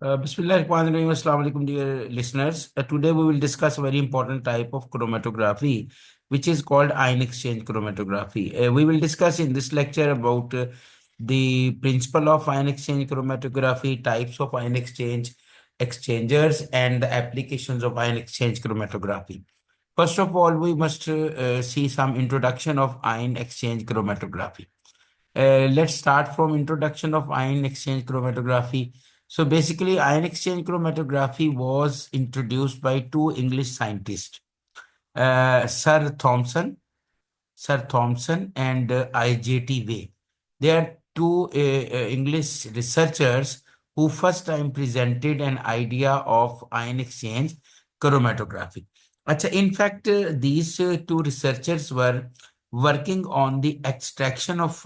Bismillahirrahmanirrahim. Assalamu alaikum, dear listeners. Today we will discuss a very important type of chromatography, which is called ion exchange chromatography. We will discuss in this lecture about the principle of ion exchange chromatography, types of ion exchange exchangers, and the applications of ion exchange chromatography. First of all, we must see some introduction of ion exchange chromatography. Let's start from introduction of ion exchange chromatography. So basically, ion exchange chromatography was introduced by two English scientists, Sir Thomson and I.J.T. Way. They are two English researchers who first time presented an idea of ion exchange chromatography. Acha, in fact, these two researchers were working on the extraction of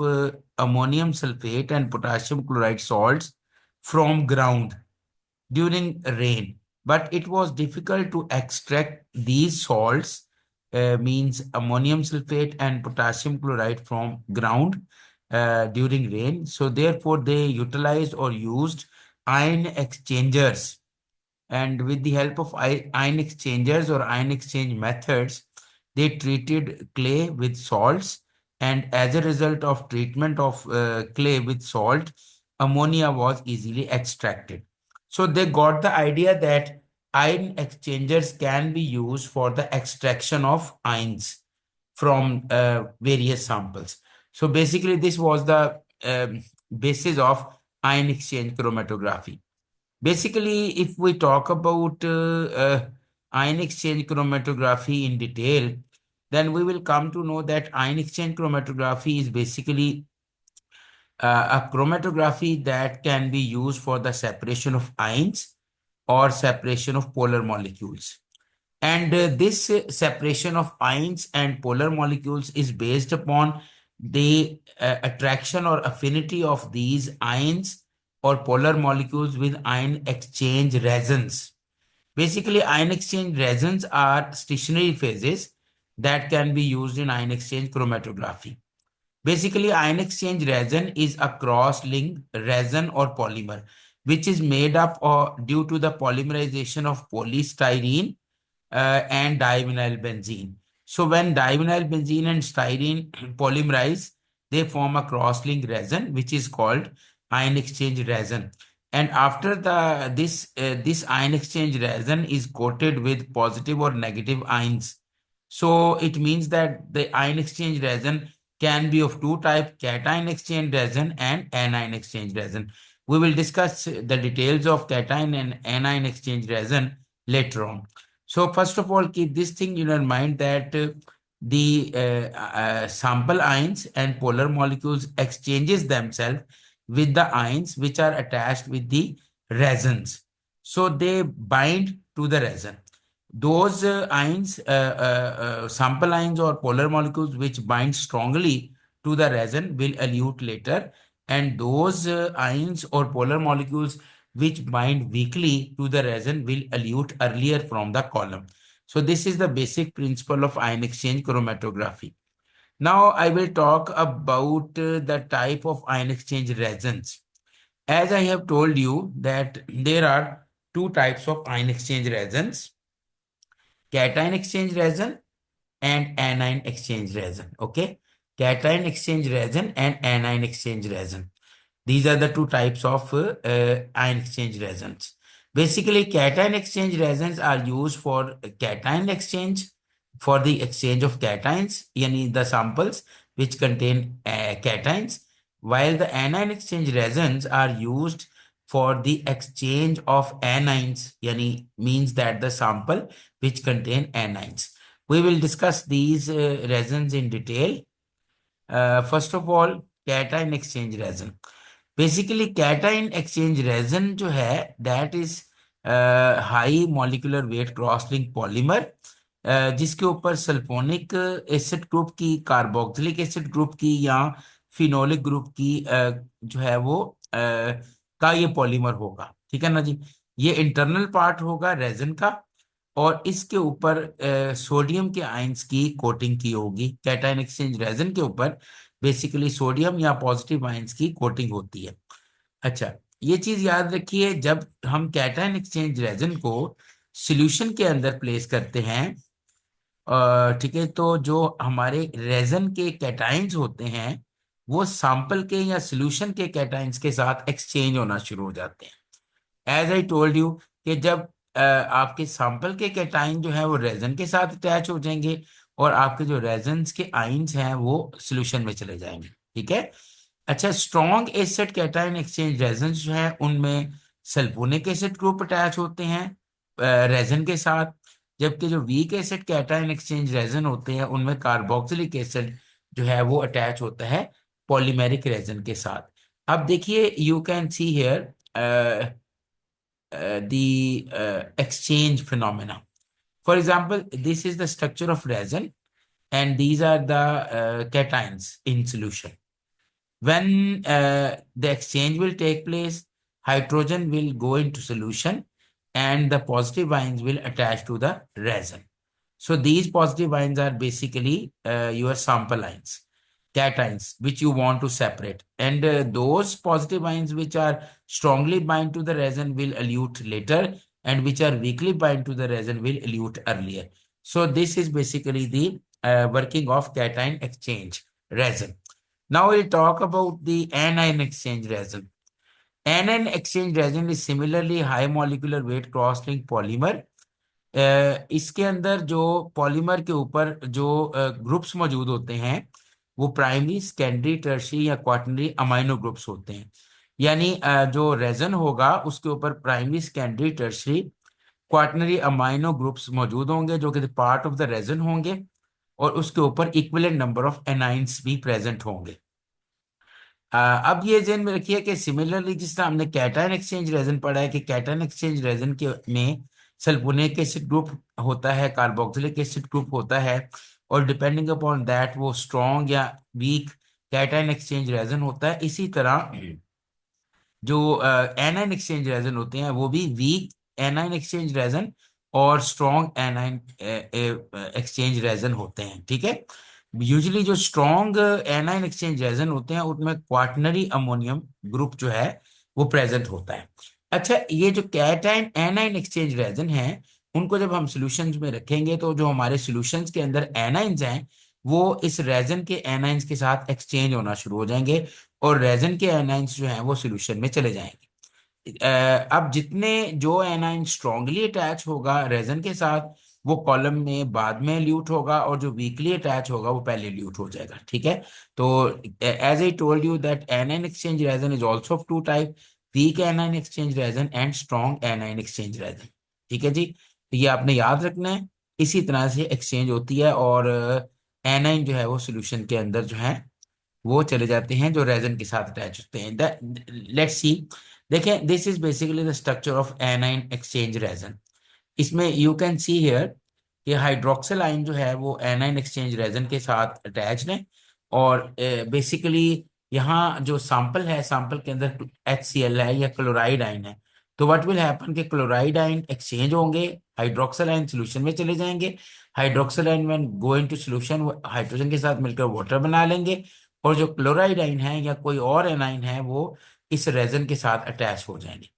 ammonium sulfate and potassium chloride salts from ground during rain, but it was difficult to extract these salts, means ammonium sulfate and potassium chloride from ground during rain. So therefore they utilized or used ion exchangers, and with the help of ion exchangers or ion exchange methods, they treated clay with salts, and as a result of treatment of clay with salt, ammonia was easily extracted. So they got the idea that ion exchangers can be used for the extraction of ions from various samples. So basically this was the basis of ion exchange chromatography. Basically, if we talk about ion exchange chromatography in detail, then we will come to know that ion exchange chromatography is basically a chromatography that can be used for the separation of ions or separation of polar molecules. And this separation of ions and polar molecules is based upon the attraction or affinity of these ions or polar molecules with ion exchange resins. Basically, ion exchange resins are stationary phases that can be used in ion exchange chromatography. Basically, ion exchange resin is a cross-linked resin or polymer, which is made up due to the polymerization of polystyrene and divinyl benzene. So when divinyl benzene and styrene polymerize, they form a cross-linked resin, which is called ion exchange resin. And after this ion exchange resin is coated with positive or negative ions. So it means that the ion exchange resin can be of two types: cation exchange resin and anion exchange resin. We will discuss the details of cation and anion exchange resin later on. So first of all, keep this thing in your mind that the sample ions and polar molecules exchanges themselves with the ions which are attached with the resins. So they bind to the resin. Those ions, sample ions or polar molecules which bind strongly to the resin will elute later, and those ions or polar molecules which bind weakly to the resin will elute earlier from the column. So this is the basic principle of ion exchange chromatography. Now I will talk about the type of ion exchange resins. As I have told you that there are two types of ion exchange resins: cation exchange resin and anion exchange resin. Okay, cation exchange resin and anion exchange resin. These are the two types of ion exchange resins. Basically, cation exchange resins are used for cation exchange, for the exchange of cations, yani the samples which contain cations, while the anion exchange resins are used for the exchange of anions, yani means that the sample which contain anions. We will discuss these resins in detail. First of all, cation exchange resin. Basically cation exchange resin जो है that is high molecular weight cross link polymer, जिसके ऊपर sulphonic acid group की, carboxylic acid group की या phenolic group की जो है वो का ये पॉलीमर होगा। ठीक है ना जी। ये इंटरनल पार्ट होगा रेजन का, और इसके ऊपर सोडियम के आयंस की कोटिंग की होगी। कैटाइन एक्सचेंज रेजन के ऊपर बेसिकली सोडियम या पॉजिटिव आयंस की कोटिंग होती है। अच्छा, ये चीज याद रखिए, जब हम कैटायन एक्सचेंज रेजन को सॉल्यूशन के अंदर प्लेस करते हैं, ठीक है, तो जो हमारे रेजन के कैटाइंस होते हैं वो सैंपल के या सॉल्यूशन के कैटाइंस के साथ एक्सचेंज होना शुरू हो जाते हैं। एज आई टोल्ड यू कि जब आपके सैंपल के कैटाइन जो है वो रेजन के साथ अटैच हो जाएंगे, और आपके जो रेजन्स के आइंस हैं वो सॉल्यूशन में चले जाएंगे। ठीक है। अच्छा, strong acid cation exchange resin जो है उनमें सल्फोनिक एसिड ग्रुप अटैच होते हैं रेजन के साथ, जबकि जो weak acid cation exchange resin होते हैं उनमें कार्बोक्सिलिक एसिड जो है वो अटैच होता है पॉलीमेरिक रेजन के साथ। अब देखिए, you can see here the exchange phenomena. For example, this is the structure of resin, and these are the cations in solution. When the exchange will take place, hydrogen will go into solution and the positive ions will attach to the resin. So these positive ions are basically your sample ions, cations, which you want to separate. And those positive ions which are strongly bind to the resin will elute later, and which are weakly bind to the resin will elute earlier. So this is basically the working of cation exchange resin. Now we'll talk about the anion exchange resin. Anion exchange resin is similarly high molecular weight cross-linked polymer. इसके अंदर जो polymer के ऊपर जो groups मौजूद होते हैं वो प्राइमरी, सेकेंडरी, टर्शियरी या क्वाटरनरी अमाइनो ग्रुप्स होते हैं। यानी जो रेजन होगा उसके ऊपर primary, secondary, tertiary, quaternary amino groups मौजूद होंगे जो कि पार्ट ऑफ द रेजन होंगे, और उसके ऊपर इक्विवेलेंट नंबर ऑफ एनाइंस भी प्रेजेंट होंगे। अब ये ध्यान में रखिए कि सिमिलरली जिस तरह हमने कैटायन एक्सचेंज रेजन पढ़ा है कि कैटायन एक्सचेंज रेजन के में सल्फोनिक एसिड ग्रुप होता है, कार्बोक्सिलिक एसिड ग्रुप होता है, और डिपेंडिंग अपॉन दैट वो स्ट्रॉन्ग या वीक कैटायन एक्सचेंज रेजन होता है। इसी तरह जो एनाइन एक्सचेंज रेजन होते हैं वो भी वीक एनाइन एक्सचेंज रेजन और स्ट्रॉन्ग एनाइन एक्सचेंज रेजन होते हैं। ठीक है। यूजुअली जो स्ट्रॉन्ग एनाइन एक्सचेंज रेजन होते हैं उनमें क्वाटरनरी अमोनियम ग्रुप जो है वो प्रेजेंट होता है। अच्छा, ये जो कैटायन एनाइन एक्सचेंज रेजन है उनको जब हम सॉल्यूशंस में रखेंगे तो जो हमारे सॉल्यूशंस के अंदर एनाइंस हैं वो इस रेजन के एनाइंस के साथ एक्सचेंज होना शुरू हो जाएंगे, और रेजन के एनाइंस जो हैं वो सॉल्यूशन में चले जाएंगे। अब जितने जो एनाइन स्ट्रांगली अटैच होगा रेजन के साथ वो कॉलम में बाद में ल्यूट होगा, और जो वीकली अटैच होगा वो पहले ल्यूट हो जाएगा। ठीक है। तो as I told you that anion exchange resin is also of two type, weak anion exchange resin and strong anion exchange raisin. ठीक है जी, तो ये आपने याद रखना है। इसी तरह से एक्सचेंज होती है, और एनाइन जो है वो सोल्यूशन के अंदर जो है वो चले जाते हैं जो रेजन के साथ अटैच होते हैं। लेट्स सी, देखें, this is basically the structure of anion exchange resin. इसमें यू कैन सी हियर कि हाइड्रोक्सिल आयन जो है वो एनाइन एक्सचेंज रेजन के साथ अटैच्ड है, और बेसिकली यहाँ जो सैंपल है, सैंपल के अंदर HCl है या क्लोराइड आयन है। तो व्हाट विल हैपन कि क्लोराइड आयन एक्सचेंज होंगे, हाइड्रोक्सिल आयन सोल्यूशन में चले जाएंगे। Hydroxyl ion when go into solution वो हाइड्रोजन के साथ मिलकर वाटर बना लेंगे, और जो क्लोराइड आयन है या कोई और एनाइन है वो इस रेजन के साथ अटैच हो जाएंगे।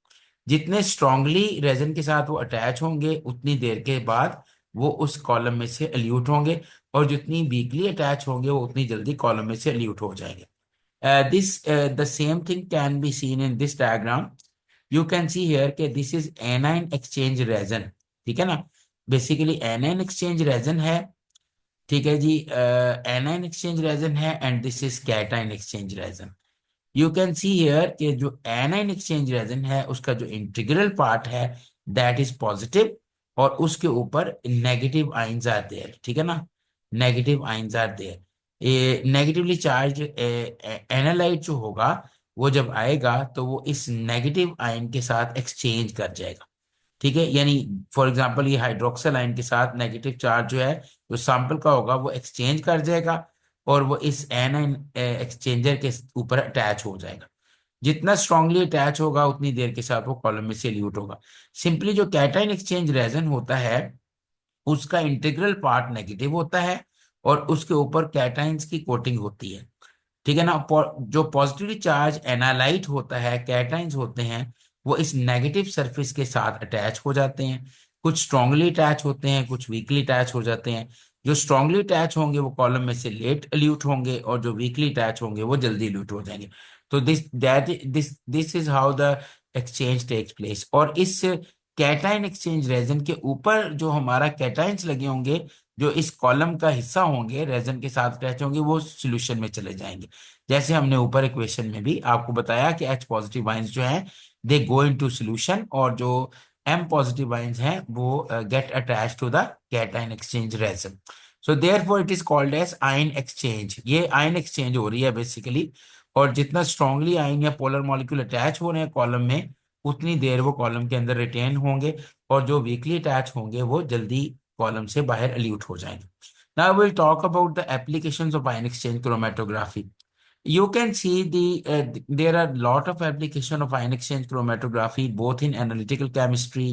जितने स्ट्रांगली रेजन के साथ वो अटैच होंगे उतनी देर के बाद वो उस कॉलम में से एल्यूट होंगे, और जितनी वीकली अटैच होंगे वो उतनी जल्दी कॉलम में से एल्यूट हो जाएंगे। This the same thing can be seen in this diagram. You can see here कि this is anion exchange raisin. ठीक है ना, बेसिकली एनाइन एक्सचेंज रेजन है। ठीक है जी, एनाइन एक्सचेंज रेजन है, and this is cation exchange resin. You can see here कि जो एनाइन एक्सचेंज रेजन है उसका जो इंटीग्रल पार्ट है दैट इज पॉजिटिव, और उसके ऊपर नेगेटिव आइंस आर देयर। ठीक है ना, नेगेटिव आइंस आर देयर। ये नेगेटिवली चार्ज एनालाइट जो होगा वो जब आएगा तो वो इस नेगेटिव आयन के साथ एक्सचेंज कर जाएगा। ठीक है, यानी फॉर एग्जांपल ये हाइड्रोक्सिल आयन के साथ नेगेटिव चार्ज जो है जो सैंपल का होगा वो एक्सचेंज कर जाएगा, और वो इस एनाइन एक्सचेंजर के ऊपर अटैच हो जाएगा। जितना स्ट्रांगली अटैच होगा उतनी देर के साथ वो कॉलम में से एल्यूट होगा। सिंपली जो कैटायन एक्सचेंज रेजन होता है उसका इंटीग्रल पार्ट नेगेटिव होता है, और उसके ऊपर कैटाइंस की कोटिंग होती है। ठीक है ना। जो पॉजिटिवली चार्ज एनालाइट होता है, कैटाइंस होते हैं, वो इस नेगेटिव सरफेस के साथ अटैच हो जाते हैं। कुछ स्ट्रांगली अटैच होते हैं, कुछ वीकली अटैच हो जाते हैं। जो स्ट्रांगली अटैच होंगे वो कॉलम में से लेट एल्यूट होंगे, और जो वीकली अटैच होंगे वो जल्दी एल्यूट हो जाएंगे। तो this is how the exchange takes place. और इस कैटाइन एक्सचेंज रेजन के ऊपर जो हमारा कैटाइन्स लगे होंगे, जो इस कॉलम का हिस्सा होंगे, रेजन के साथ अटैच होंगे, वो सॉल्यूशन में चले जाएंगे। जैसे हमने ऊपर इक्वेशन में भी आपको बताया कि H पॉजिटिव आयंस जो हैं दे गो इनटू सॉल्यूशन, और जो M पॉजिटिव आयंस हैं वो get attach to the cation exchange resin. So therefore it is called as ion exchange. ये आयन एक्सचेंज हो रही है बेसिकली। और जितना स्ट्रांगली आयन या पोलर मॉलिक्यूल अटैच हो रहे हैं कॉलम में, उतनी देर वो कॉलम के अंदर रिटेन होंगे, और जो वीकली अटैच होंगे वो जल्दी कॉलम से बाहर एल्यूट हो जाएंगे। Now we'll talk about the applications of ion exchange chromatography. You can see there are a lot of application of ion exchange chromatography both in analytical chemistry,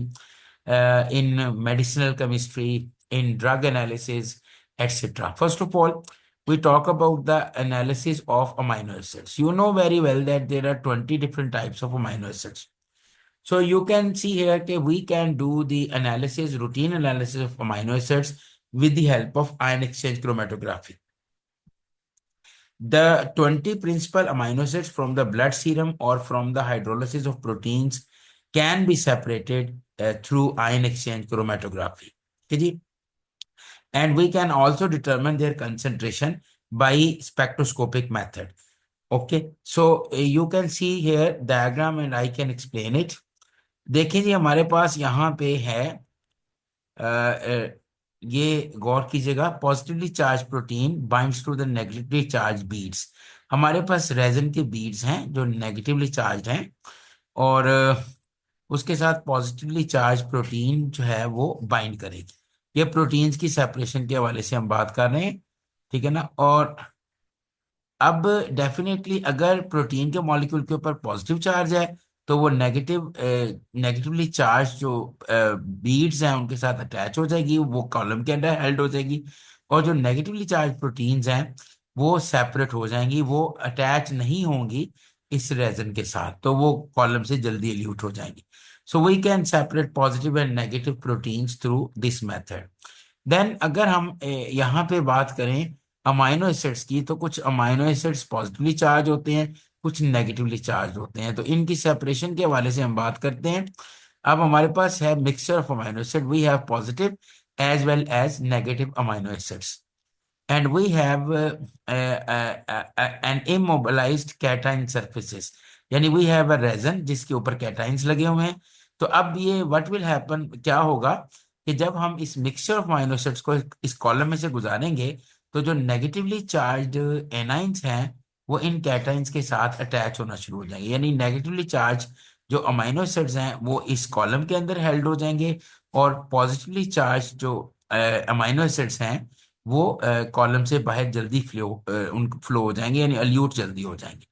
in medicinal chemistry, in drug analysis, etc. First of all, we talk about the analysis of amino acids. You know very well that there are 20 different types of amino acids. So you can see here that we can do the analysis, routine analysis of amino acids with the help of ion exchange chromatography. The 20 principal amino acids from the blood serum or from the hydrolysis of proteins can be separated through ion exchange chromatography. Okay, ji? And we can also determine their concentration by spectroscopic method. Okay, so you can see here diagram and I can explain it. देखिए जी, हमारे पास यहाँ पे है ये गौर कीजिएगा, positively charge protein binds to the negatively charge beads. हमारे पास रेजन के बीड्स हैं जो नेगेटिवली चार्ज हैं, और उसके साथ पॉजिटिवली चार्ज प्रोटीन जो है वो बाइंड करेगी। ये प्रोटीन्स की सेपरेशन के हवाले से हम बात कर रहे हैं, ठीक है ना। और अब डेफिनेटली अगर प्रोटीन के मॉलिक्यूल के ऊपर पॉजिटिव चार्ज है, तो वो नेगेटिवली चार्ज जो बीड्स हैं उनके साथ अटैच हो जाएगी, वो कॉलम के अंदर हेल्ड हो जाएगी। और जो नेगेटिवली चार्ज प्रोटीन्स हैं वो सेपरेट हो जाएंगी, वो अटैच नहीं होंगी इस रेजन के साथ, तो वो कॉलम से जल्दी एल्यूट हो जाएंगी। So we can separate positive and negative proteins through this method. Then अगर हम यहाँ पे बात करें अमाइनो एसिड्स की, तो कुछ अमाइनो एसिड्स पॉजिटिवली चार्ज होते हैं, कुछ नेगेटिवली चार्ज होते हैं। तो इनकी सेपरेशन के हवाले से हम बात करते हैं। अब हमारे पास है mixture of amino acid, we have positive as well as negative amino acids, and we have an immobilized cation surfaces, यानी we have a resin जिसके ऊपर cations लगे हुए हैं। तो अब ये what will happen, क्या होगा कि जब हम इस मिक्सचर ऑफ अमाइनो एसिड्स को इस कॉलम में से गुजारेंगे, तो जो नेगेटिवली चार्ज एनाइंस हैं वो इन कैटाइंस के साथ अटैच होना शुरू हो जाएंगे, यानी नेगेटिवली चार्ज जो अमाइनो एसिड्स हैं वो इस कॉलम के अंदर हेल्ड हो जाएंगे, और पॉजिटिवली चार्ज जो अमाइनो एसिड्स हैं वो कॉलम से बाहर जल्दी उन फ्लो हो जाएंगे, यानी अल्यूट जल्दी हो जाएंगे।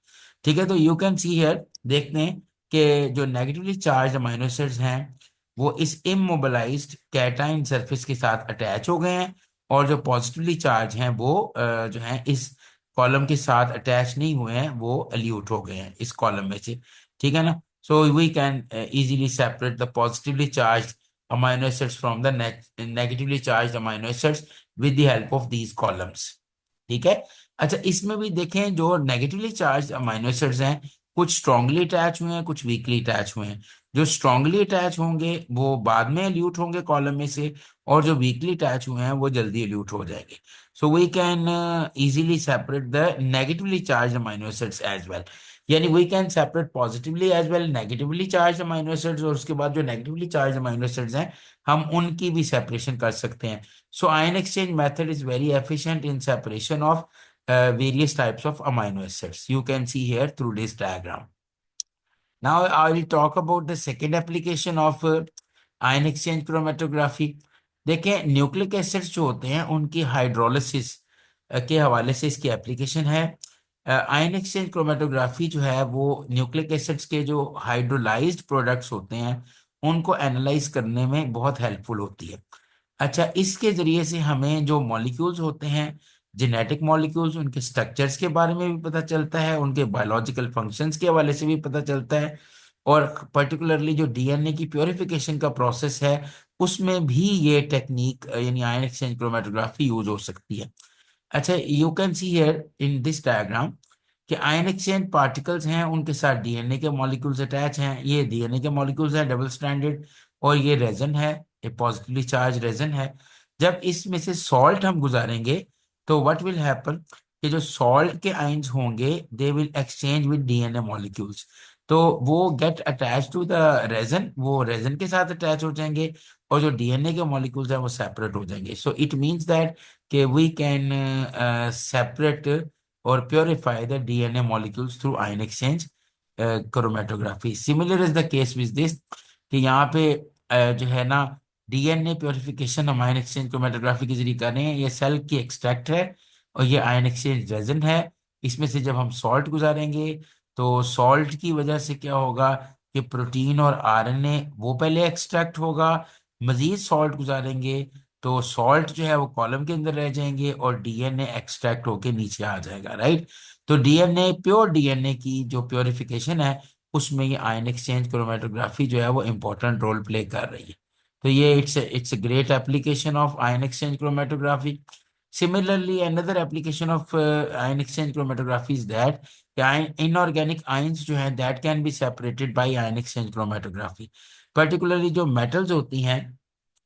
ठीक है, तो यू कैन सी हियर, देखते हैं कि जो नेगेटिवली चार्ज अमाइनो एसिड्स हैं वो इस इमोबिलाइज्ड कैटाइन सरफेस के साथ अटैच हो गए हैं, और जो पॉजिटिवली चार्ज हैं वो जो हैं इस कॉलम के साथ अटैच नहीं हुए हैं, वो अल्यूट हो गए हैं इस कॉलम में से। ठीक है ना। So we can easily separate the positively charge amino acids from the negatively charged amino acids with the help of these columns। ठीक है। अच्छा, इसमें भी देखें जो नेगेटिवली चार्ज अमाइनो एसिड्स हैं, कुछ स्ट्रांगली अटैच हुए हैं, कुछ वीकली अटैच हुए हैं। जो स्ट्रांगली अटैच होंगे वो बाद में एल्यूट होंगे कॉलम में से, और जो वीकली अटैच हुए हैं वो जल्दी एल्यूट हो जाएंगे। So we can easily separate the negatively charge amino acids as well, यानी we can separate positively as well negatively charge amino acids, और उसके बाद जो नेगेटिवली चार्ज अमाइनो एसिड्स हैं हम उनकी भी सेपरेशन कर सकते हैं। So ion exchange method is very efficient in separation of various types of amino acids. You can see here through this diagram. Now I will talk about the second application of ion exchange chromatography. देखें, nucleic acids जो होते हैं उनकी hydrolysis के हवाले से इसकी application है। आयन एक्सचेंज क्रोमेटोग्राफी जो है वो न्यूक्लिक एसिड्स के जो हाइड्रोलाइज्ड प्रोडक्ट्स होते हैं उनको एनालाइज करने में बहुत हेल्पफुल होती है। अच्छा, इसके जरिए से हमें जो मॉलिक्यूल्स होते हैं जेनेटिक मॉलिक्यूल्स, उनके स्ट्रक्चर्स के बारे में भी पता चलता है, उनके बायोलॉजिकल फंक्शंस के हवाले से भी पता चलता है। और पर्टिकुलरली जो डीएनए की प्योरिफिकेशन का प्रोसेस है, उसमें भी ये टेक्निक यानी आयन एक्सचेंज क्रोमेटोग्राफी यूज हो सकती है। अच्छा, you can see here in this diagram कि आयन एक्सचेंज पार्टिकल्स हैं, उनके साथ डीएनए के मॉलिक्यूल्स अटैच हैं। ये डीएनए के मॉलिक्यूल्स हैं डबल स्ट्रैंडेड, और ये रेजन है, ये पॉजिटिवली चार्ज रेजन है। जब इसमें से सॉल्ट हम गुजारेंगे तो व्हाट विल हैपन कि जो सॉल्ट के आयंस होंगे they will exchange with DNA molecules. तो वो get attach to the resin, वो रेजन के साथ अटैच हो जाएंगे, और जो डीएनए के मॉलिक्यूल्स हैं वो सेपरेट हो जाएंगे। सो इट मीन्स दैट कि वी कैन सेपरेट और purify the DNA molecules through ion exchange chromatography. Similar is the case with this कि यहाँ पे जो है ना, डीएनए प्योरिफिकेशन हम आयन एक्सचेंज क्रोमेटोग्राफी के जरिए कर रहे हैं। ये सेल की एक्सट्रैक्ट है, और ये आयन एक्सचेंज रेजन है। इसमें से जब हम सॉल्ट गुजारेंगे तो सॉल्ट की वजह से क्या होगा कि प्रोटीन और आरएनए वो पहले एक्सट्रैक्ट होगा, मजीद सॉल्ट गुजारेंगे तो सॉल्ट जो है वो कॉलम के अंदर रह जाएंगे, और डीएनए एक्सट्रैक्ट होके नीचे आ जाएगा, राइट। तो डीएनए, प्योर डीएनए की जो प्योरिफिकेशन है, उसमें ये आयन एक्सचेंज क्रोमेटोग्राफी जो है वो इम्पोर्टेंट रोल प्ले कर रही है। तो ये it's great application of ion exchange chromatography. Similarly, another application of ion exchange chromatography is that inorganic ions जो हैं that can be separated by ion exchange chromatography। Particularly जो metals होती हैं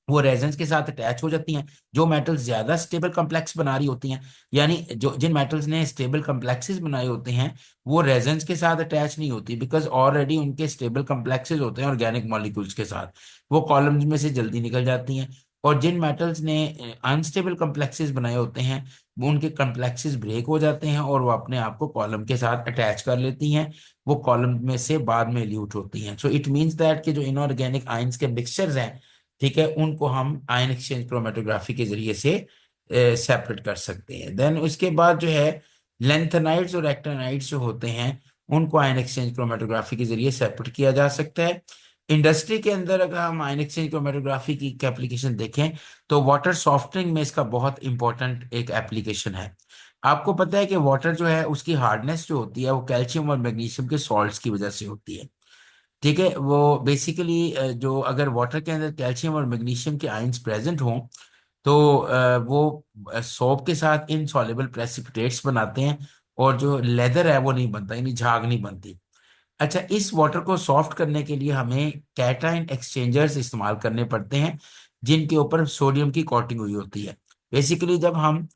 वो रेजन्स के साथ अटैच हो जाती हैं। जो मेटल्स ज्यादा स्टेबल कॉम्प्लेक्स बना रही होती हैं, यानी जो जिन मेटल्स ने स्टेबल कॉम्प्लेक्सेस बनाए होते हैं, वो रेजन्स के साथ अटैच नहीं होती, बिकॉज ऑलरेडी उनके स्टेबल कॉम्प्लेक्सेस होते हैं ऑर्गेनिक मॉलिक्यूल्स के साथ, वो कॉलम्स में से जल्दी निकल जाती हैं। और जिन मेटल्स ने अनस्टेबल कॉम्प्लेक्सेस बनाए होते हैं, वो उनके कॉम्प्लेक्सेस ब्रेक हो जाते हैं और वो अपने आप को कॉलम के साथ अटैच कर लेती हैं, वो कॉलम में से बाद में ल्यूट होती हैं। सो इट मीन्स दैट कि जो इनऑर्गेनिक आयंस के मिक्सचर्स हैं, ठीक है, उनको हम आयन एक्सचेंज क्रोमेटोग्राफी के जरिए से सेपरेट कर सकते हैं। देन उसके बाद जो है लेंथेनाइड्स और एक्टिनाइड्स जो होते हैं, उनको आयन एक्सचेंज क्रोमेटोग्राफी के जरिए सेपरेट किया जा सकता है। इंडस्ट्री के अंदर अगर हम आयन एक्सचेंज क्रोमेटोग्राफी की एप्लीकेशन देखें तो वाटर सॉफ्टनिंग में इसका बहुत इंपॉर्टेंट एक एप्लीकेशन है। आपको पता है कि वाटर जो है उसकी हार्डनेस जो होती है वो कैल्शियम और मैग्नीशियम के सॉल्ट्स की वजह से होती है, ठीक है। वो बेसिकली जो अगर वाटर के अंदर कैल्शियम और मैग्नीशियम के आयंस प्रेजेंट हों तो वो सोप के साथ इनसॉल्युबल प्रेसिपिटेट्स बनाते हैं, और जो लेदर है वो नहीं बनता, यानी झाग नहीं बनती। अच्छा, इस वाटर को सॉफ्ट करने के लिए हमें कैटायन एक्सचेंजर्स इस्तेमाल करने पड़ते हैं, जिनके ऊपर सोडियम की कोटिंग हुई होती है। बेसिकली जब हम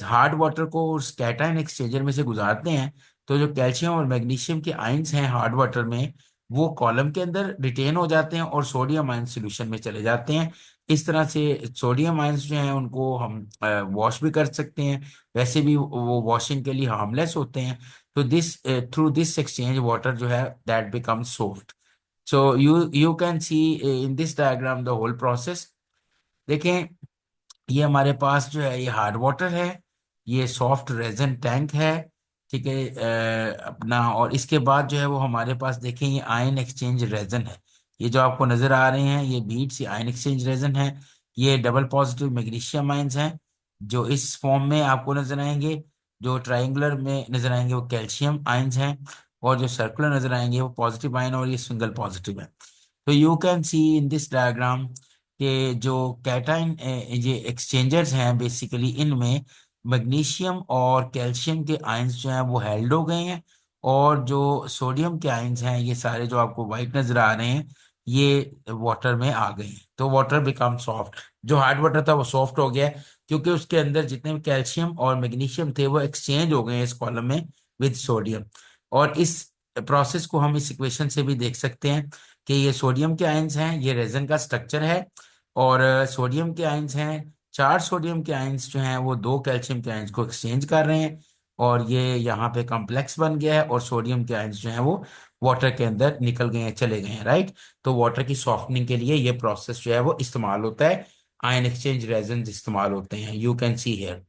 हार्ड वाटर को उस कैटायन एक्सचेंजर में से गुजारते हैं, तो जो कैल्शियम और मैग्नीशियम के आयंस हैं हार्ड वाटर में, वो कॉलम के अंदर रिटेन हो जाते हैं और सोडियम आयन सोल्यूशन में चले जाते हैं। इस तरह से सोडियम आयंस जो हैं उनको हम वॉश भी कर सकते हैं, वैसे भी वो वॉशिंग के लिए हार्मलेस होते हैं। तो this through this exchange water जो है that become soft. So you can see in this diagram the whole process. देखें, ये हमारे पास जो है ये हार्ड वाटर है, ये सॉफ्ट रेजन टैंक है, ठीक है, अपना। और इसके बाद जो है वो हमारे पास देखें ये आयन एक्सचेंज रेजन है। ये जो आपको नजर आ रहे हैं ये बीड्स, ये आयन एक्सचेंज रेजन है। ये डबल पॉजिटिव मैग्नीशियम आयंस हैं जो इस फॉर्म में आपको नजर आएंगे। जो ट्रायंगुलर में नजर आएंगे वो कैल्शियम आयंस हैं, और जो सर्कुलर नजर आएंगे वो पॉजिटिव आयन, और ये सिंगल पॉजिटिव है। तो you can see in this diagram के जो कैटाइन ये एक्सचेंजर्स हैं, बेसिकली इनमें मैग्नीशियम और कैल्शियम के आयंस जो हैं वो हेल्ड हो गए हैं, और जो सोडियम के आयंस हैं ये सारे जो आपको वाइट नजर आ रहे हैं ये वाटर में आ गए हैं। तो वाटर बिकम सॉफ्ट, जो हार्ड वाटर था वो सॉफ्ट हो गया है, क्योंकि उसके अंदर जितने भी कैल्शियम और मैग्नीशियम थे वो एक्सचेंज हो गए हैं इस कॉलम में विद सोडियम। और इस प्रोसेस को हम इस इक्वेशन से भी देख सकते हैं कि ये सोडियम के आयंस हैं, ये रेजन का स्ट्रक्चर है, और सोडियम के आयंस हैं, चार सोडियम के आयंस जो हैं वो दो कैल्शियम के आयंस को एक्सचेंज कर रहे हैं, और ये यहाँ पे कॉम्प्लेक्स बन गया है, और सोडियम के आयंस जो हैं वो वाटर के अंदर निकल गए हैं, चले गए हैं, राइट। तो वाटर की सॉफ्टनिंग के लिए ये प्रोसेस जो है वो इस्तेमाल होता है, आयन एक्सचेंज रेजन इस्तेमाल होते हैं, यू कैन सी हेयर।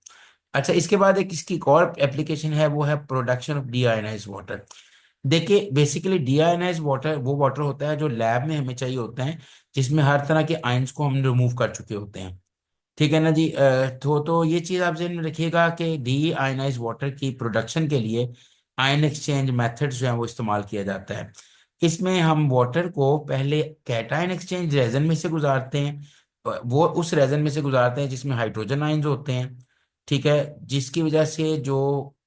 अच्छा, इसके बाद एक इसकी एक और एप्लीकेशन है, वो है प्रोडक्शन ऑफ डीआयोनाइज वाटर। देखिए, बेसिकली डीआयोनाइज वाटर वो वाटर होता है जो लैब में हमें चाहिए होता है, जिसमें हर तरह के आयंस को हम रिमूव कर चुके होते हैं, ठीक है ना जी। तो ये चीज आप ध्यान में रखिएगा कि डी आयनाइज वाटर की प्रोडक्शन के लिए आयन एक्सचेंज मेथड जो है वो इस्तेमाल किया जाता है। इसमें हम वाटर को पहले कैटायन एक्सचेंज रेजन में से गुजारते हैं। वो उस रेजन में से गुजारते हैं जिसमें हाइड्रोजन आयन्स होते हैं। ठीक है। जिसकी वजह से जो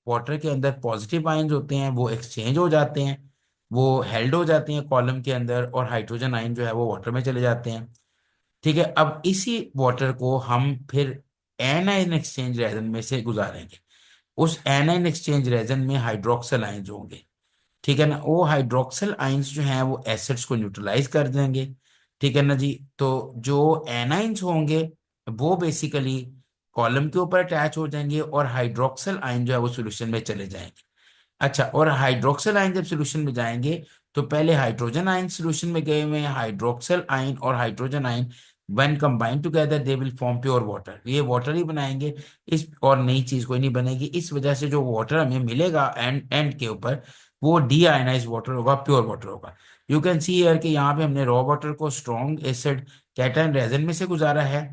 वाटर के अंदर पॉजिटिव आयन्स होते हैं वो एक्सचेंज हो जाते हैं, वो हेल्ड हो जाते हैं कॉलम के अंदर, और हाइड्रोजन आयन जो है वो वाटर में चले जाते हैं। ठीक है। अब इसी वाटर को हम फिर एनायन एक्सचेंज रेजन में से गुजारेंगे। उस एनायन एक्सचेंज रेजन में हाइड्रोक्सल आयंस होंगे। ठीक है ना। वो हाइड्रोक्सल आयंस जो हैं वो एसिड्स को न्यूट्रलाइज कर देंगे। ठीक है ना जी। तो जो एनाइंस होंगे वो बेसिकली कॉलम के ऊपर अटैच हो जाएंगे, और हाइड्रोक्सल आयन जो है वो सोल्यूशन में चले जाएंगे। अच्छा, और हाइड्रोक्सल आयन जब सोल्यूशन में जाएंगे तो पहले हाइड्रोजन आयन सोल्यूशन में गए हुए हैं, हाइड्रोक्सल आयन और hydrogen ion when combined together they will form pure water, ये वाटर ही बनाएंगे। इस और नई चीज कोई नहीं बनेगी। इस वजह से जो वाटर हमें मिलेगा एंड एंड के ऊपर, वो डी आयनाइज वाटर होगा, प्योर वाटर होगा। यू कैन सी हियर कि यहाँ पे हमने रॉ वाटर को स्ट्रॉन्ग एसिड कैटायन रेजन में से गुजारा है।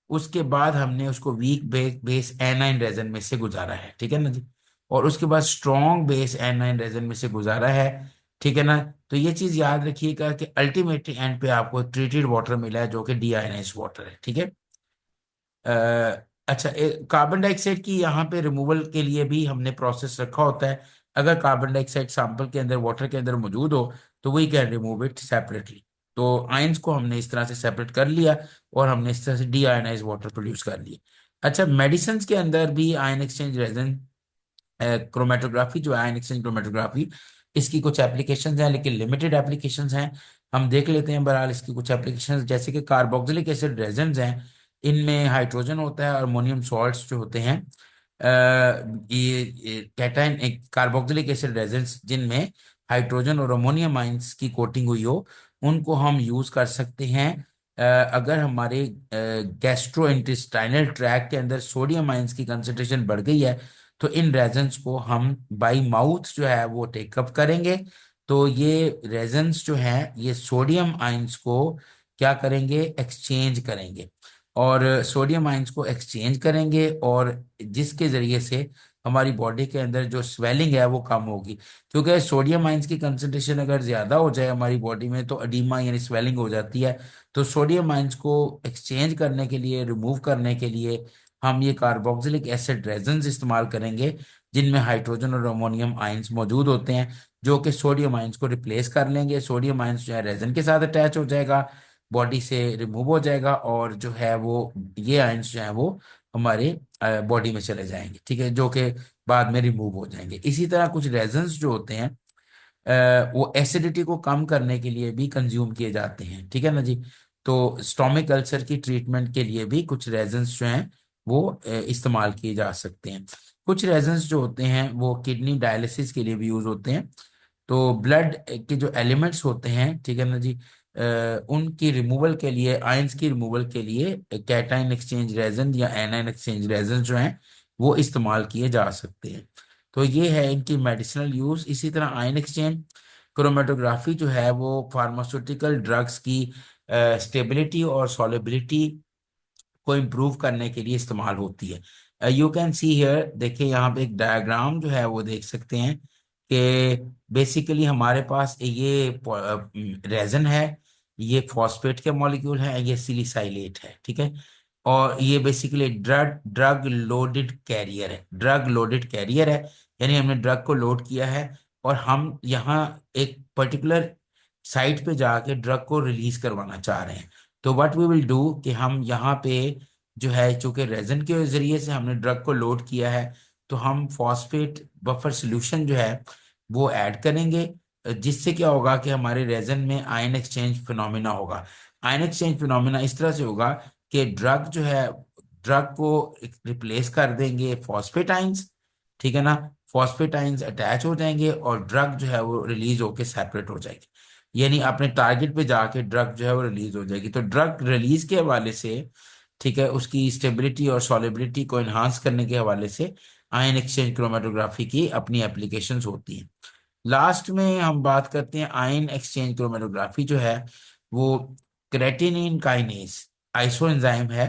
उसके बाद हमने उसको वीक बेस एनाइन रेजन में से गुजारा है। ठीक है ना जी। और उसके बाद स्ट्रॉन्ग बेस एनाइन रेजन में से गुजारा है। ठीक है ना। तो ये चीज याद रखिएगा कि अल्टीमेटली एंड पे आपको ट्रीटेड वाटर मिला है जो कि डीआयोनाइज्ड वाटर है। ठीक है। अच्छा, कार्बन डाइऑक्साइड की यहाँ पे रिमूवल के लिए भी हमने प्रोसेस रखा होता है। अगर कार्बन डाइऑक्साइड सैंपल के अंदर वाटर के अंदर मौजूद हो तो we can remove it separately. तो आयंस को हमने इस तरह से सेपरेट कर लिया, और हमने इस तरह से डी आयनाइज वाटर प्रोड्यूस कर लिया। अच्छा, मेडिसिन के अंदर भी आयन एक्सचेंज रेजन क्रोमेटोग्राफी जो है, आयन एक्सचेंज क्रोमेटोग्राफी, इसकी कुछ एप्लीकेशंस हैं लेकिन लिमिटेड एप्लीकेशंस हैं। हम देख लेते हैं बहरहाल इसकी कुछ एप्लीकेशंस, जैसे कि कार्बोक्सिलिक एसिड रेजन्स हैं। इनमें हाइड्रोजन होता है, अमोनियम सॉल्ट्स जो होते हैं, ये कैटायन कार्बोक्सिलिक एसिड रेजन्स जिनमें हाइड्रोजन और अमोनियम आइंस की कोटिंग हुई हो, उनको हम यूज कर सकते हैं। अगर हमारे गैस्ट्रो इंटेस्टाइनल ट्रैक के अंदर सोडियम आइंस की कंसंट्रेशन बढ़ गई है, तो इन रेजन्स को हम बाई माउथ जो है वो टेकअप करेंगे। तो ये रेजन्स जो हैं ये सोडियम आइंस को क्या करेंगे, एक्सचेंज करेंगे। और सोडियम आइंस को एक्सचेंज करेंगे, और जिसके जरिए से हमारी बॉडी के अंदर जो स्वेलिंग है वो कम होगी। क्योंकि सोडियम आइंस की कंसंट्रेशन अगर ज्यादा हो जाए हमारी बॉडी में तो अडीमा यानी स्वेलिंग हो जाती है। तो सोडियम आइंस को एक्सचेंज करने के लिए, रिमूव करने के लिए हम ये कार्बोक्सिलिक एसिड रेजन्स इस्तेमाल करेंगे, जिनमें हाइड्रोजन और अमोनियम आइंस मौजूद होते हैं, जो कि सोडियम आइंस को रिप्लेस कर लेंगे। सोडियम आइंस जो है रेजन के साथ अटैच हो जाएगा, बॉडी से रिमूव हो जाएगा, और जो है वो ये आइंस जो है वो हमारे बॉडी में चले जाएंगे। ठीक है, जो कि बाद में रिमूव हो जाएंगे। इसी तरह कुछ रेजन्स जो होते हैं वो एसिडिटी को कम करने के लिए भी कंज्यूम किए जाते हैं। ठीक है ना जी। तो स्टोमिक अल्सर की ट्रीटमेंट के लिए भी कुछ रेजन्स जो हैं वो इस्तेमाल किए जा सकते हैं। कुछ रेजन्स जो होते हैं वो किडनी डायलिसिस के लिए भी यूज होते हैं। तो ब्लड के जो एलिमेंट्स होते हैं, ठीक है ना जी, उनकी रिमूवल के लिए, आयंस की रिमूवल के लिए कैटायन एक्सचेंज रेजन या एनायन एक्सचेंज रेजन जो हैं वो इस्तेमाल किए जा सकते हैं। तो ये है इनकी मेडिसिनल यूज। इसी तरह आयन एक्सचेंज क्रोमेटोग्राफी जो है वो फार्मास्यूटिकल ड्रग्स की स्टेबिलिटी और सॉलेबिलिटी को इम्प्रूव करने के लिए इस्तेमाल होती है। यू कैन सी हियर, देखिए यहाँ पे एक डायग्राम जो है वो देख सकते हैं कि बेसिकली हमारे पास ये रेजन है, ये फॉस्फेट के मॉलिक्यूल है, ये सिलिसाइलेट है। ठीक है। और ये basically drug drug loaded carrier है, ड्रग लोडेड कैरियर है, यानी हमने ड्रग को लोड किया है, और हम यहाँ एक पर्टिकुलर साइट पे जाके ड्रग को रिलीज करवाना चाह रहे हैं। तो व्हाट वी विल डू कि हम यहाँ पे जो है, चूंकि रेजन के जरिए से हमने ड्रग को लोड किया है, तो हम फॉस्फेट बफर सोल्यूशन जो है वो ऐड करेंगे, जिससे क्या होगा कि हमारे रेजन में आयन एक्सचेंज फिनोमिना होगा। आयन एक्सचेंज फिनोमिना इस तरह से होगा कि ड्रग जो है, ड्रग को रिप्लेस कर देंगे फॉस्फेट आइंस। ठीक है ना। फॉस्फेट आइंस अटैच हो जाएंगे, और ड्रग जो है वो रिलीज होके सेपरेट हो जाएगी, यानी अपने टारगेट पे जाके ड्रग जो है वो रिलीज हो जाएगी। तो ड्रग रिलीज के हवाले से, ठीक है, उसकी स्टेबिलिटी और सॉलिबिलिटी को एनहांस करने के हवाले से आयन एक्सचेंज क्रोमेटोग्राफी की अपनी एप्लीकेशंस होती हैं। लास्ट में हम बात करते हैं आयन एक्सचेंज क्रोमेटोग्राफी जो है वो क्रेटिनिन काइनेज आइसो एंजाइम है।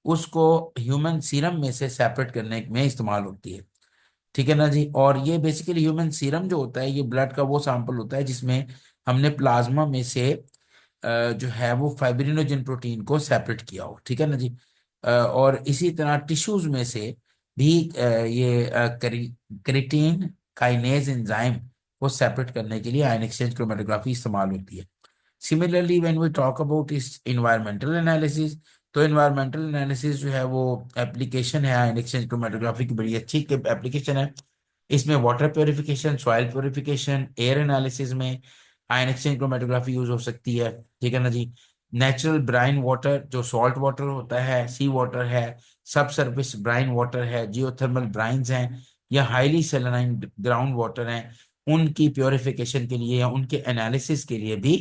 उसको ह्यूमन सीरम में से सेपरेट करने में इस्तेमाल होती है। ठीक है ना जी। और ये बेसिकली ह्यूमन सीरम जो होता है, ये ब्लड का वो सैंपल होता है जिसमें हमने प्लाज्मा में से जो है वो फाइब्रिनोजन प्रोटीन को सेपरेट किया हो। ठीक है ना जी। और इसी तरह टिश्यूज में से भी ये क्रिटीन काइनेज एंजाइम को सेपरेट करने के लिए आयन एक्सचेंज क्रोमेटोग्राफी इस्तेमाल होती है। Similarly when we talk about इस इन्वायरमेंटल एनालिसिस, तो इन्वायरमेंटल एनालिसिस जो है वो एप्लीकेशन है आयन एक्सचेंज क्रोमेटोग्राफी की, बड़ी अच्छी एप्लीकेशन है। इसमें water purification, soil purification, air analysis में आयन एक्सचेंज क्रोमेटोग्राफी यूज हो सकती है। ठीक है ना जी। नेचुरल ब्राइन वाटर, जो सॉल्ट वाटर होता है, सी वाटर है, सब सरफेस ब्राइन वाटर है, जियोथर्मल ब्राइन्स हैं, या हाईली सेलेनाइन ग्राउंड वाटर हैं, उनकी प्योरिफिकेशन के लिए या उनके एनालिसिस के लिए भी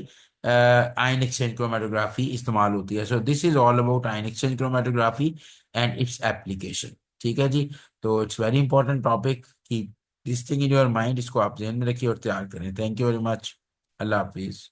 आयन एक्सचेंज क्रोमेटोग्राफी इस्तेमाल होती है। So this is all about ion exchange chromatography and its application. ठीक है जी। तो इट्स वेरी इंपॉर्टेंट टॉपिक की this thing in your mind, इसको आप ध्यान में रखिए और तैयार करें। Thank you very much. Allah Hafiz.